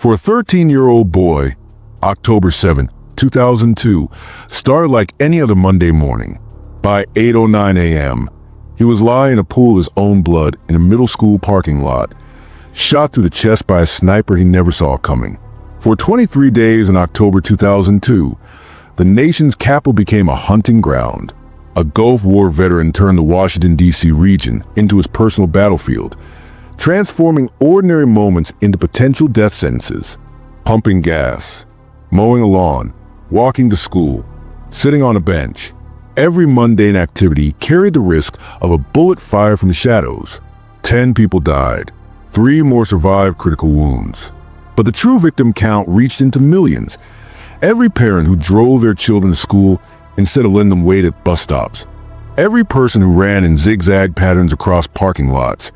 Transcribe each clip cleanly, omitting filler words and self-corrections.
For a 13-year-old boy, October 7, 2002, started like any other Monday morning. By 8:09 a.m., he was lying in a pool of his own blood in a middle school parking lot, shot through the chest by a sniper he never saw coming. For 23 days in October 2002, the nation's capital became a hunting ground. A Gulf War veteran turned the Washington, D.C. region into his personal battlefield, transforming ordinary moments into potential death sentences. Pumping gas, mowing a lawn, walking to school, sitting on a bench. Every mundane activity carried the risk of a bullet fired from the shadows. 10 people died. 3 more survived critical wounds. But the true victim count reached into millions. Every parent who drove their children to school instead of letting them wait at bus stops. Every person who ran in zigzag patterns across parking lots.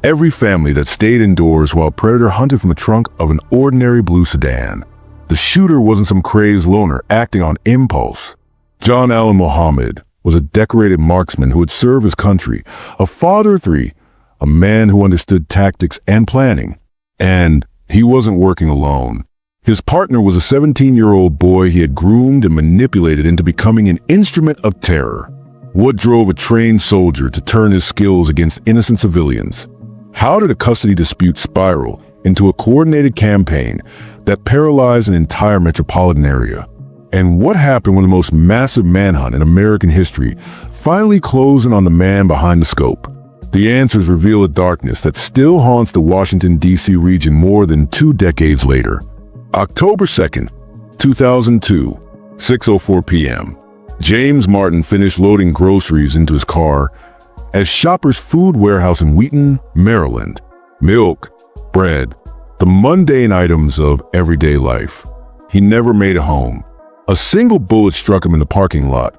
Every family that stayed indoors while a predator hunted from the trunk of an ordinary blue sedan. The shooter wasn't some crazed loner acting on impulse. John Allen Muhammad was a decorated marksman who had served his country, a father of 3, a man who understood tactics and planning. And he wasn't working alone. His partner was a 17-year-old boy he had groomed and manipulated into becoming an instrument of terror. What drove a trained soldier to turn his skills against innocent civilians? How did a custody dispute spiral into a coordinated campaign that paralyzed an entire metropolitan area? And what happened when the most massive manhunt in American history finally closed in on the man behind the scope? The answers reveal a darkness that still haunts the Washington, D.C. region more than 2 decades later. October 2nd, 2002, 6:04 p.m. James Martin finished loading groceries into his car at Shoppers Food Warehouse in Wheaton, Maryland. Milk, bread, the mundane items of everyday life. He never made it home. A single bullet struck him in the parking lot,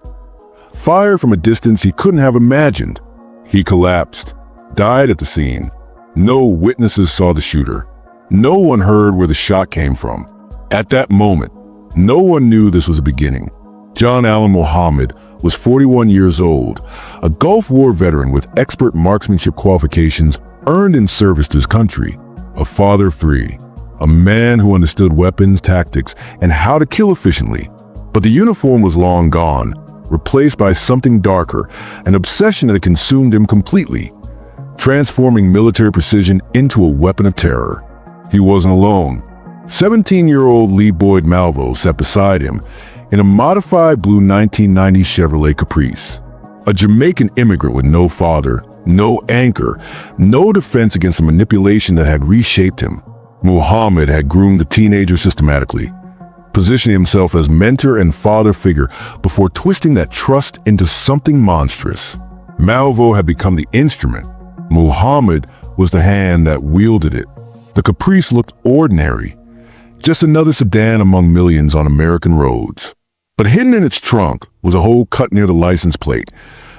fired from a distance he couldn't have imagined. He collapsed, died at the scene. No witnesses saw the shooter. No one heard where the shot came from. At that moment, no one knew this was a beginning. John Allen Muhammad was 41 years old, a Gulf War veteran with expert marksmanship qualifications earned in service to his country, a father of 3, a man who understood weapons, tactics, and how to kill efficiently. But the uniform was long gone, replaced by something darker, an obsession that consumed him completely, transforming military precision into a weapon of terror. He wasn't alone. 17-year-old Lee Boyd Malvo sat beside him in a modified blue 1990 Chevrolet Caprice. A Jamaican immigrant with no father, no anchor, no defense against the manipulation that had reshaped him. Muhammad had groomed the teenager systematically, positioning himself as mentor and father figure before twisting that trust into something monstrous. Malvo had become the instrument. Muhammad was the hand that wielded it. The Caprice looked ordinary, just another sedan among millions on American roads. But hidden in its trunk was a hole cut near the license plate,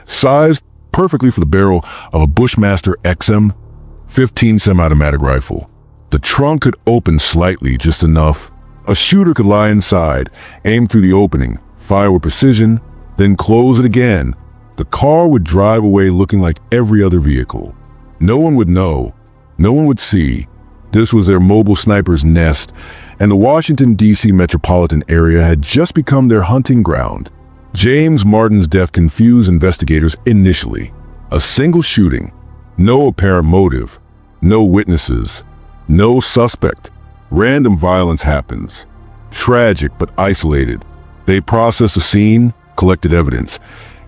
sized perfectly for the barrel of a Bushmaster XM-15 semi-automatic rifle. The trunk could open slightly, just enough. A shooter could lie inside, aim through the opening, fire with precision, then close it again. The car would drive away looking like every other vehicle. No one would know. No one would see. This was their mobile sniper's nest, and the Washington, D.C. metropolitan area had just become their hunting ground. James Martin's death confused investigators initially. A single shooting, no apparent motive, no witnesses, no suspect. Random violence happens. Tragic but isolated. They processed the scene, collected evidence,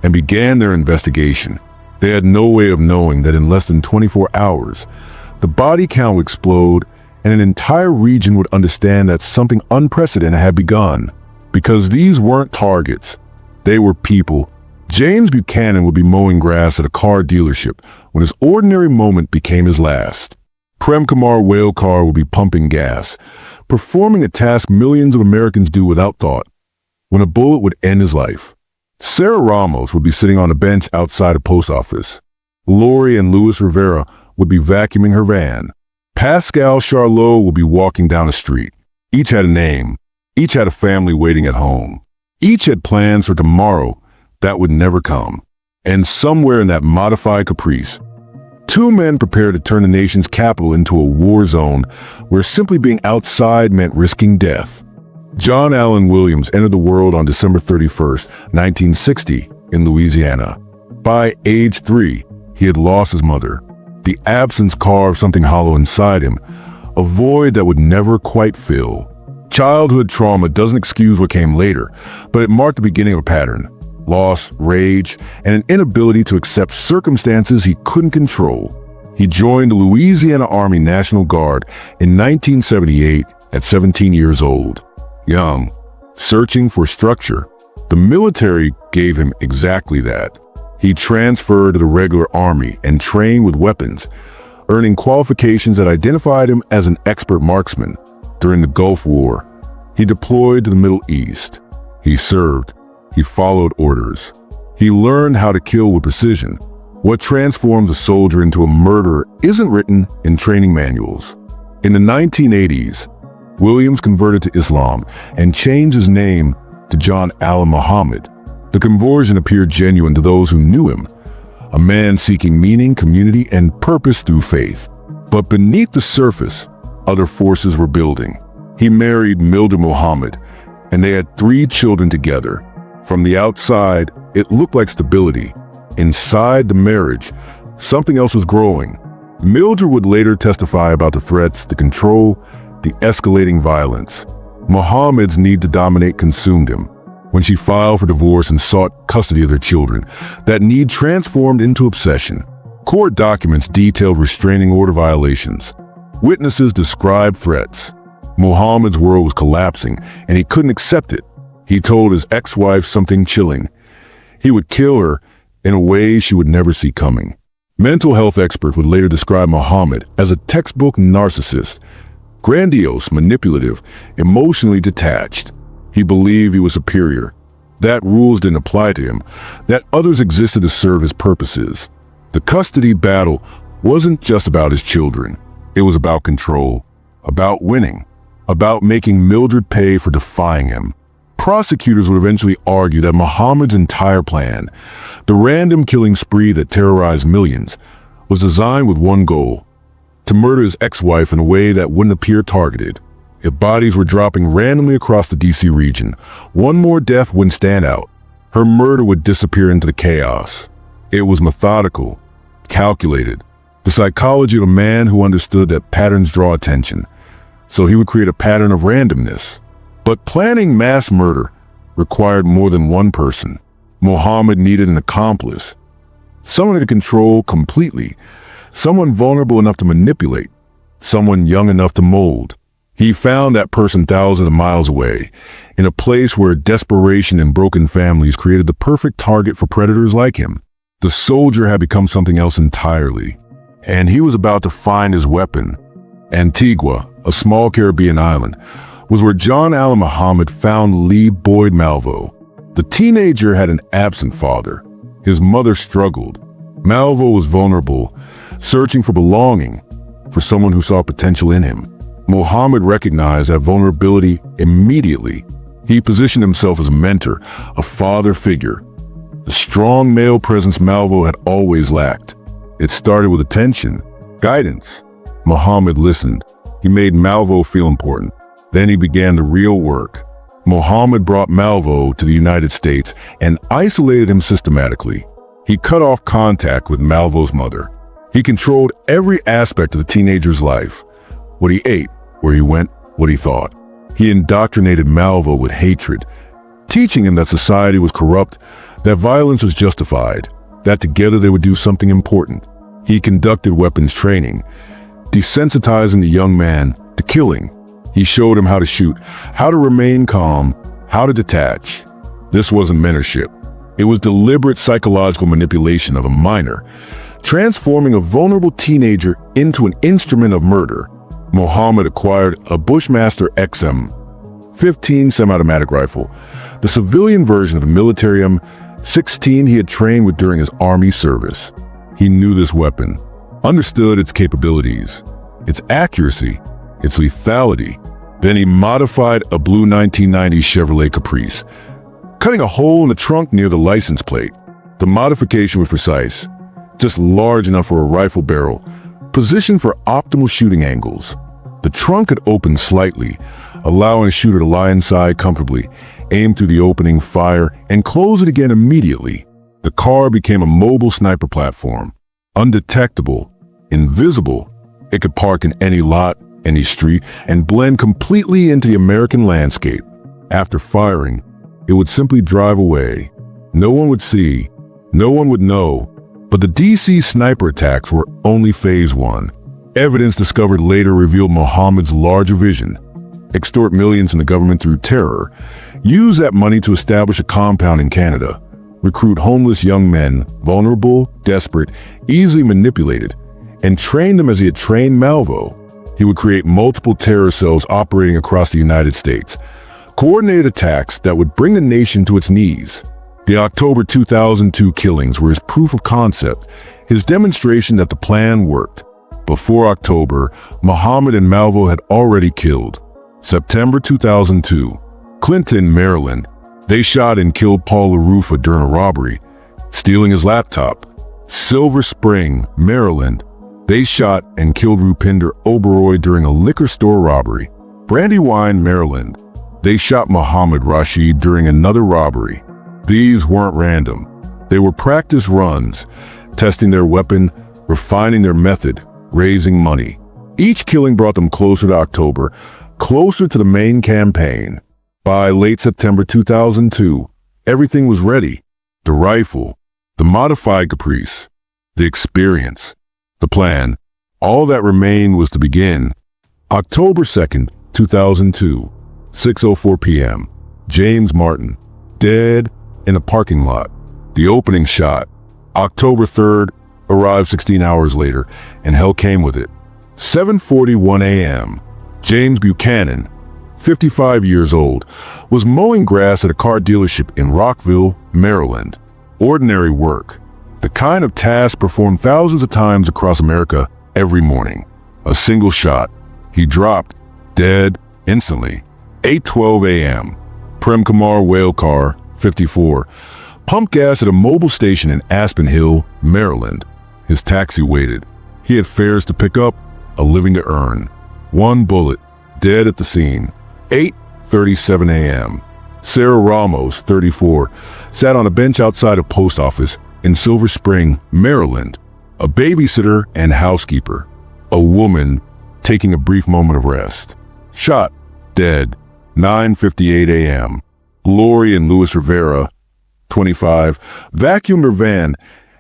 and began their investigation. They had no way of knowing that in less than 24 hours, the body count would explode and an entire region would understand that something unprecedented had begun. Because these weren't targets, they were people. James Buchanan would be mowing grass at a car dealership when his ordinary moment became his last. Prem Kumar Walekar would be pumping gas, performing a task millions of Americans do without thought, when a bullet would end his life. Sarah Ramos would be sitting on a bench outside a post office. Lori and Luis Rivera would be vacuuming her van. Pascal Charlot would be walking down the street. Each had a name. Each had a family waiting at home. Each had plans for tomorrow that would never come. And somewhere in that modified Caprice, Two men prepared to turn the nation's capital into a war zone where simply being outside meant risking death. John Allen Williams entered the world on December 31st, 1960, in Louisiana. By age 3, he had lost his mother. The absence carved something hollow inside him, a void that would never quite fill. Childhood trauma doesn't excuse what came later, but it marked the beginning of a pattern: loss, rage, and an inability to accept circumstances he couldn't control. He joined the Louisiana Army National Guard in 1978 at 17 years old. Young, searching for structure. The military gave him exactly that. He transferred to the regular army and trained with weapons, earning qualifications that identified him as an expert marksman. During the Gulf War, he deployed to the Middle East. He served. He followed orders. He learned how to kill with precision. What transforms a soldier into a murderer isn't written in training manuals. In the 1980s, Williams converted to Islam and changed his name to John Allen Muhammad. The conversion appeared genuine to those who knew him, a man seeking meaning, community, and purpose through faith. But beneath the surface, other forces were building. He married Mildred Muhammad, and they had 3 children together. From the outside, it looked like stability. Inside the marriage, something else was growing. Mildred would later testify about the threats, the control, the escalating violence. Muhammad's need to dominate consumed him. When she filed for divorce and sought custody of their children, that need transformed into obsession. Court documents detailed restraining order violations. Witnesses described threats. Muhammad's world was collapsing, and he couldn't accept it. He told his ex-wife something chilling. He would kill her in a way she would never see coming. Mental health experts would later describe Muhammad as a textbook narcissist, grandiose, manipulative, emotionally detached. He believed he was superior, that rules didn't apply to him, that others existed to serve his purposes. The custody battle wasn't just about his children. It was about control, about winning, about making Mildred pay for defying him. Prosecutors would eventually argue that Muhammad's entire plan, the random killing spree that terrorized millions, was designed with one goal: to murder his ex-wife in a way that wouldn't appear targeted. If bodies were dropping randomly across the DC region, one more death wouldn't stand out. Her murder would disappear into the chaos. It was methodical, calculated, the psychology of a man who understood that patterns draw attention. So he would create a pattern of randomness. But planning mass murder required more than one person. Muhammad needed an accomplice, someone to control completely, someone vulnerable enough to manipulate, someone young enough to mold. He found that person thousands of miles away, in a place where desperation and broken families created the perfect target for predators like him. The soldier had become something else entirely, and he was about to find his weapon. Antigua, a small Caribbean island, was where John Allen Muhammad found Lee Boyd Malvo. The teenager had an absent father. His mother struggled. Malvo was vulnerable, searching for belonging, for someone who saw potential in him. Muhammad recognized that vulnerability immediately. He positioned himself as a mentor, a father figure, the strong male presence Malvo had always lacked. It started with attention, guidance. Muhammad listened. He made Malvo feel important. Then he began the real work. Muhammad brought Malvo to the United States and isolated him systematically. He cut off contact with Malvo's mother. He controlled every aspect of the teenager's life: what he ate, where he went, what he thought. He indoctrinated Malvo with hatred, teaching him that society was corrupt, that violence was justified, that together they would do something important. He conducted weapons training, desensitizing the young man to killing. He showed him how to shoot, how to remain calm, how to detach. This wasn't mentorship. It was deliberate psychological manipulation of a minor, transforming a vulnerable teenager into an instrument of murder. Muhammad acquired a Bushmaster XM-15 semi-automatic rifle, the civilian version of the military M16 he had trained with during his army service. He knew this weapon, understood its capabilities, its accuracy, its lethality. Then he modified a blue 1990 Chevrolet Caprice, cutting a hole in the trunk near the license plate. The modification was precise. just large enough for a rifle barrel, positioned for optimal shooting angles. The trunk could open slightly, allowing a shooter to lie inside comfortably, aim through the opening, fire, and close it again immediately. The car became a mobile sniper platform. Undetectable, invisible, it could park in any lot, any street, and blend completely into the American landscape. After firing, it would simply drive away. No one would see, no one would know. But the DC sniper attacks were only phase one. Evidence discovered later revealed Mohammed's larger vision: extort millions from the government through terror, use that money to establish a compound in Canada, recruit homeless young men, vulnerable, desperate, easily manipulated, and train them as he had trained Malvo. He would create multiple terror cells operating across the United States, coordinated attacks that would bring the nation to its knees. The October 2002 killings were his proof of concept, his demonstration that the plan worked. Before October, Mohammed and Malvo had already killed. September 2002, Clinton, Maryland. They shot and killed Paul LaRufa during a robbery, stealing his laptop. Silver Spring, Maryland. They shot and killed Rupinder Oberoi during a liquor store robbery. Brandywine, Maryland. They shot Mohammed Rashid during another robbery. These weren't random. They were practice runs, testing their weapon, refining their method, raising money. Each killing brought them closer to October, closer to the main campaign. By late September 2002, everything was ready. The rifle, the modified Caprice, the experience, the plan. All that remained was to begin. October 2nd, 2002, 6:04 p.m. James Martin, dead in a parking lot. The opening shot. October 3rd arrived 16 hours later, and hell came with it. 7:41 a.m. James Buchanan, 55 years old, was mowing grass at a car dealership in Rockville, Maryland. Ordinary work, the kind of task performed thousands of times across America every morning. A single shot. He dropped, dead, instantly. 8:12 a.m. Prem Kumar Whale Car, 54, pumped gas at a mobile station in Aspen Hill, Maryland. His taxi waited. He had fares to pick up, a living to earn. One bullet, dead at the scene. 8:37 a.m. Sarah Ramos, 34, sat on a bench outside a post office in Silver Spring, Maryland. A babysitter and housekeeper. A woman taking a brief moment of rest. Shot, dead. 9:58 a.m. Lori and Louis Rivera, 25, vacuumed her van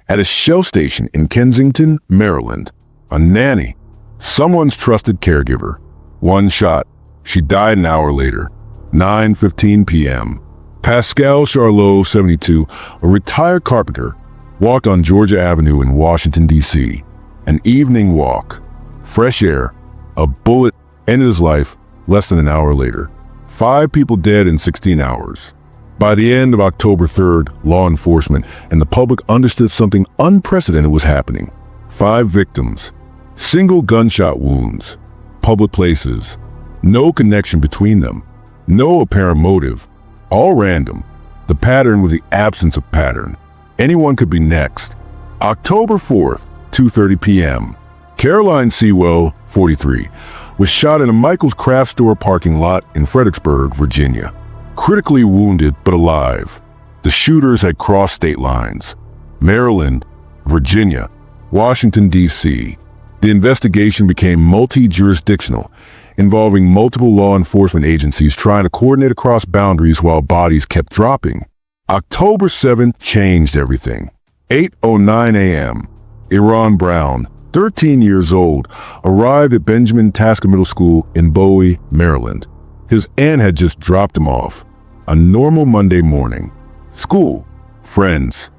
at a Shell station in Kensington, Maryland. A nanny, someone's trusted caregiver. One shot. She died an hour later. 9:15 p.m. Pascal Charlot, 72, a retired carpenter, walked on Georgia Avenue in Washington, D.C. An evening walk. Fresh air. A bullet ended his life less than an hour later. 5 people dead in 16 hours. By the end of October 3rd, law enforcement and the public understood something unprecedented was happening. 5 victims. Single gunshot wounds. Public places. No connection between them. No apparent motive. All random. The pattern was the absence of pattern. Anyone could be next. October 4th, 2:30 p.m. Caroline Sewell, 43, was shot in a Michael's craft store parking lot in Fredericksburg, Virginia. Critically wounded but alive. The shooters had crossed state lines. Maryland, Virginia, Washington, D.C. The investigation became multi-jurisdictional, involving multiple law enforcement agencies trying to coordinate across boundaries while bodies kept dropping. October 7th changed everything. 8:09 a.m. Iran Brown, 13 years old, arrived at Benjamin Tasker Middle School in Bowie, Maryland. His aunt had just dropped him off. A normal Monday morning. School, friends,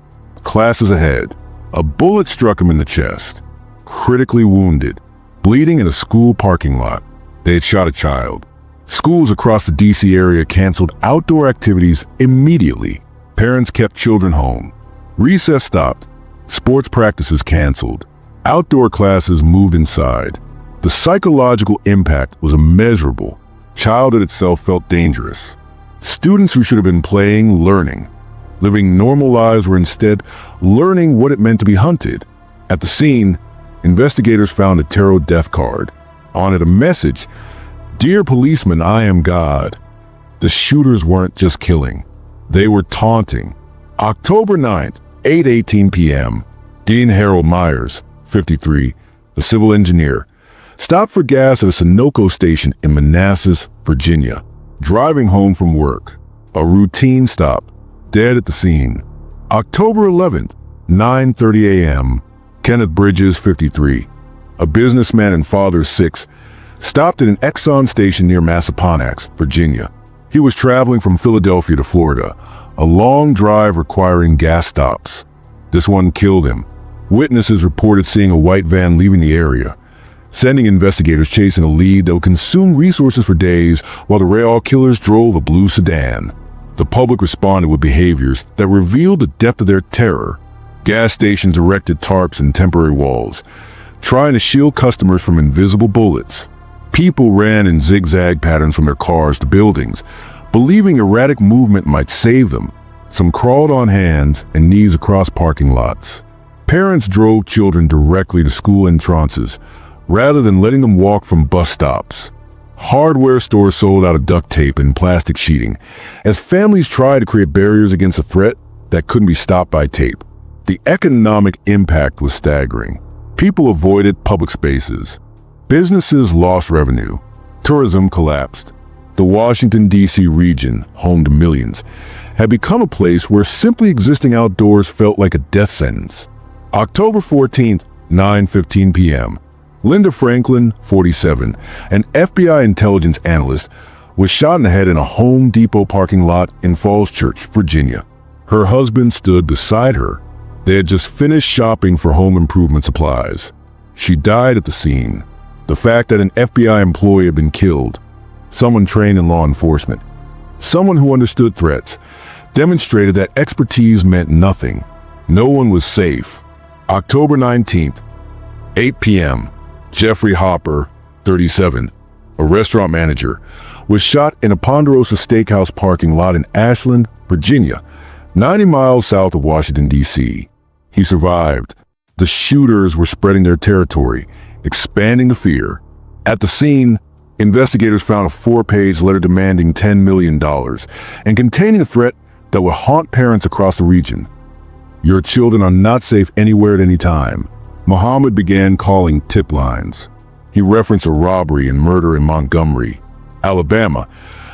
classes ahead. A bullet struck him in the chest. Critically wounded, bleeding in a school parking lot. They had shot a child. Schools across the D.C. area canceled outdoor activities immediately. Parents kept children home. Recess stopped. Sports practices canceled. Outdoor classes moved inside. The psychological impact was immeasurable. Childhood itself felt dangerous. Students who should have been playing, learning, living normal lives were instead learning what it meant to be hunted. At the scene, investigators found a tarot death card. On it, a message, "Dear policeman, I am God." The shooters weren't just killing. They were taunting. October 9th, 8:18 p.m., Dean Harold Myers, 53, a civil engineer, stopped for gas at a Sunoco station in Manassas, Virginia. Driving home from work, a routine stop, dead at the scene. October 11th, 9:30 a.m., Kenneth Bridges, 53, a businessman and father of 6, stopped at an Exxon station near Massaponax, Virginia. He was traveling from Philadelphia to Florida, a long drive requiring gas stops. This one killed him. Witnesses reported seeing a white van leaving the area, sending investigators chasing a lead that would consume resources for days while the rail killers drove a blue sedan. The public responded with behaviors that revealed the depth of their terror. Gas stations erected tarps and temporary walls, trying to shield customers from invisible bullets. People ran in zigzag patterns from their cars to buildings, believing erratic movement might save them. Some crawled on hands and knees across parking lots. Parents drove children directly to school entrances, rather than letting them walk from bus stops. Hardware stores sold out of duct tape and plastic sheeting, as families tried to create barriers against a threat that couldn't be stopped by tape. The economic impact was staggering. People avoided public spaces. Businesses lost revenue. Tourism collapsed. The Washington, D.C. region, home to millions, had become a place where simply existing outdoors felt like a death sentence. October 14th, 9:15 p.m., Linda Franklin, 47, an FBI intelligence analyst, was shot in the head in a Home Depot parking lot in Falls Church, Virginia. Her husband stood beside her. They had just finished shopping for home improvement supplies. She died at the scene. The fact that an FBI employee had been killed, someone trained in law enforcement, someone who understood threats, demonstrated that expertise meant nothing. No one was safe. October 19th, 8 p.m., Jeffrey Hopper, 37, a restaurant manager, was shot in a Ponderosa Steakhouse parking lot in Ashland, Virginia, 90 miles south of Washington, D.C. He survived. The shooters were spreading their territory, expanding the fear. At the scene, investigators found a 4-page letter demanding $10 million and containing a threat that would haunt parents across the region. "Your children are not safe anywhere at any time." Muhammad began calling tip lines. He referenced a robbery and murder in Montgomery, Alabama,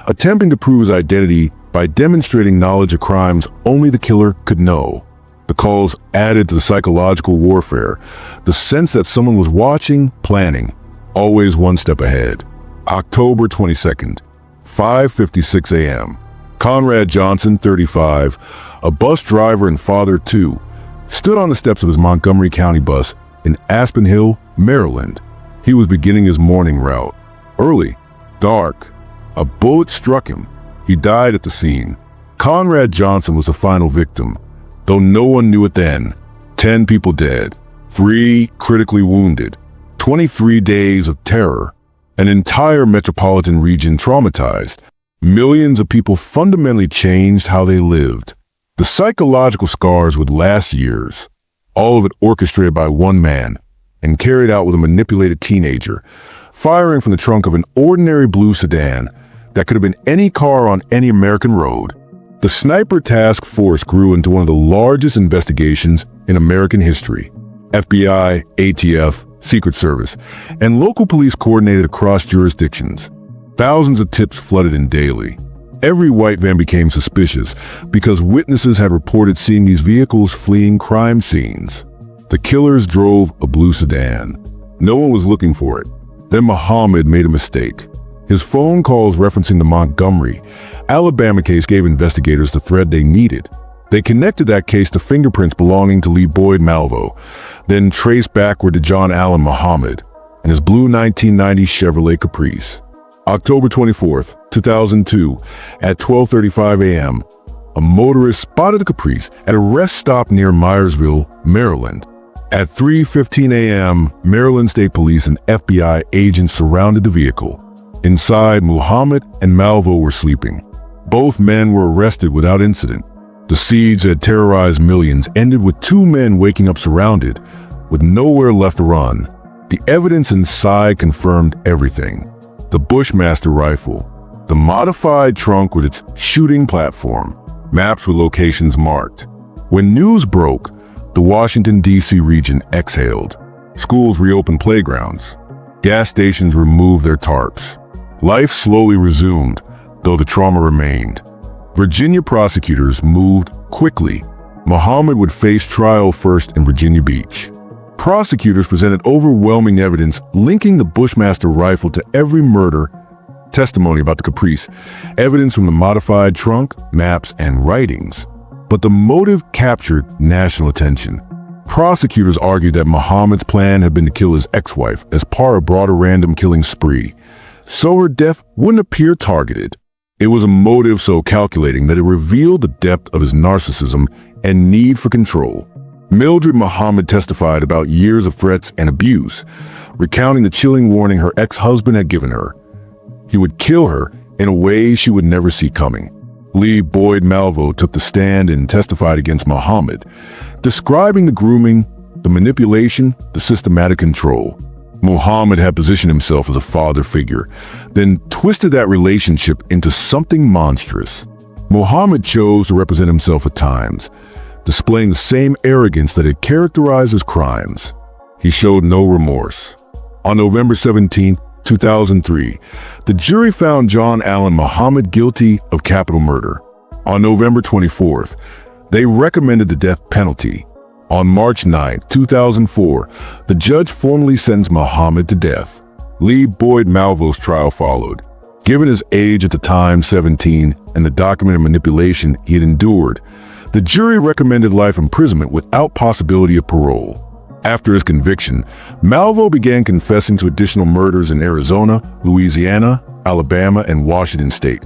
attempting to prove his identity by demonstrating knowledge of crimes only the killer could know. The calls added to the psychological warfare, the sense that someone was watching, planning, always one step ahead. October 22nd, 5:56 a.m. Conrad Johnson, 35, a bus driver and father of 2, stood on the steps of his Montgomery County bus in Aspen Hill, Maryland. He was beginning his morning route. Early, dark, a bullet struck him. He died at the scene. Conrad Johnson was the final victim, though no one knew it then. 10 people dead, 3 critically wounded, 23 days of terror, an entire metropolitan region traumatized. Millions of people fundamentally changed how they lived. The psychological scars would last years, all of it orchestrated by one man and carried out with a manipulated teenager, firing from the trunk of an ordinary blue sedan that could have been any car on any American road. The Sniper Task Force grew into one of the largest investigations in American history. FBI, ATF, Secret Service, and local police coordinated across jurisdictions. Thousands of tips flooded in daily. Every white van became suspicious because witnesses had reported seeing these vehicles fleeing crime scenes. The killers drove a blue sedan. No one was looking for it. Then Muhammad made a mistake. His phone calls referencing the Montgomery, Alabama case gave investigators the thread they needed. They connected that case to fingerprints belonging to Lee Boyd Malvo, then traced backward to John Allen Muhammad and his blue 1990 Chevrolet Caprice. October 24th, 2002, at 12:35 a.m., a motorist spotted the Caprice at a rest stop near Myersville, Maryland. At 3:15 a.m., Maryland State Police and FBI agents surrounded the vehicle. Inside, Muhammad and Malvo were sleeping. Both men were arrested without incident. The siege that terrorized millions ended with 2 men waking up surrounded, with nowhere left to run. The evidence inside confirmed everything. The Bushmaster rifle, the modified trunk with its shooting platform, maps with locations marked. When news broke, the Washington, D.C. region exhaled. Schools reopened playgrounds. Gas stations removed their tarps. Life slowly resumed, though the trauma remained. Virginia prosecutors moved quickly. Muhammad would face trial first in Virginia Beach. Prosecutors presented overwhelming evidence linking the Bushmaster rifle to every murder, testimony about the caprice, evidence from the modified trunk, maps, and writings. But the motive captured national attention. Prosecutors argued that Muhammad's plan had been to kill his ex-wife as part of a broader random killing spree, so her death wouldn't appear targeted. It was a motive so calculating that it revealed the depth of his narcissism and need for control. Mildred Muhammad testified about years of threats and abuse, recounting the chilling warning her ex-husband had given her. He would kill her in a way she would never see coming. Lee Boyd Malvo took the stand and testified against Muhammad, describing the grooming, the manipulation, the systematic control. Muhammad had positioned himself as a father figure, then twisted that relationship into something monstrous. Muhammad chose to represent himself at times, displaying the same arrogance that had characterized his crimes. He showed no remorse. On November 17, 2003, the jury found John Allen Muhammad guilty of capital murder. On November 24th, they recommended the death penalty. On March 9, 2004, the judge formally sentenced Muhammad to death. Lee Boyd Malvo's trial followed. Given his age at the time, 17, and the documented manipulation he had endured, the jury recommended life imprisonment without possibility of parole. After his conviction, Malvo began confessing to additional murders in Arizona, Louisiana, Alabama, and Washington state,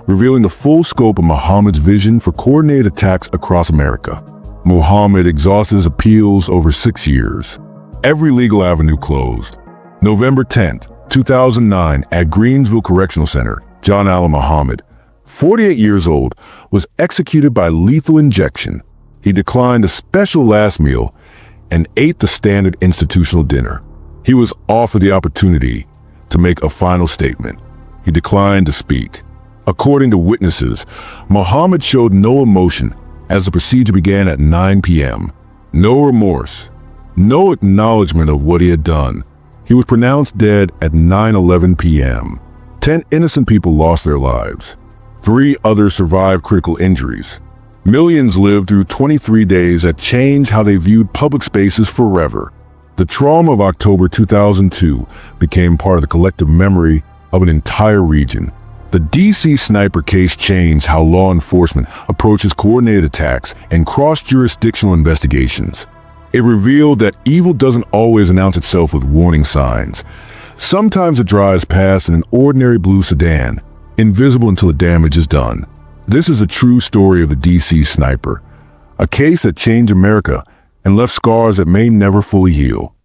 revealing the full scope of Muhammad's vision for coordinated attacks across America. Muhammad exhausted his appeals over 6 years. Every legal avenue closed. November 10, 2009, at Greensville Correctional Center, John Allen Muhammad, 48 years old, was executed by lethal injection. He declined a special last meal and ate the standard institutional dinner. He was offered the opportunity to make a final statement. He declined to speak. According to witnesses, Muhammad showed no emotion as the procedure began at 9 p.m. No remorse, no acknowledgement of what he had done. He was pronounced dead at 9:11 p.m. 10 innocent people lost their lives. 3 others survived critical injuries. Millions lived through 23 days that changed how they viewed public spaces forever. The trauma of October 2002 became part of the collective memory of an entire region. The DC Sniper case changed how law enforcement approaches coordinated attacks and cross-jurisdictional investigations. It revealed that evil doesn't always announce itself with warning signs. Sometimes it drives past in an ordinary blue sedan, invisible until the damage is done. This is a true story of the DC Sniper, a case that changed America and left scars that may never fully heal.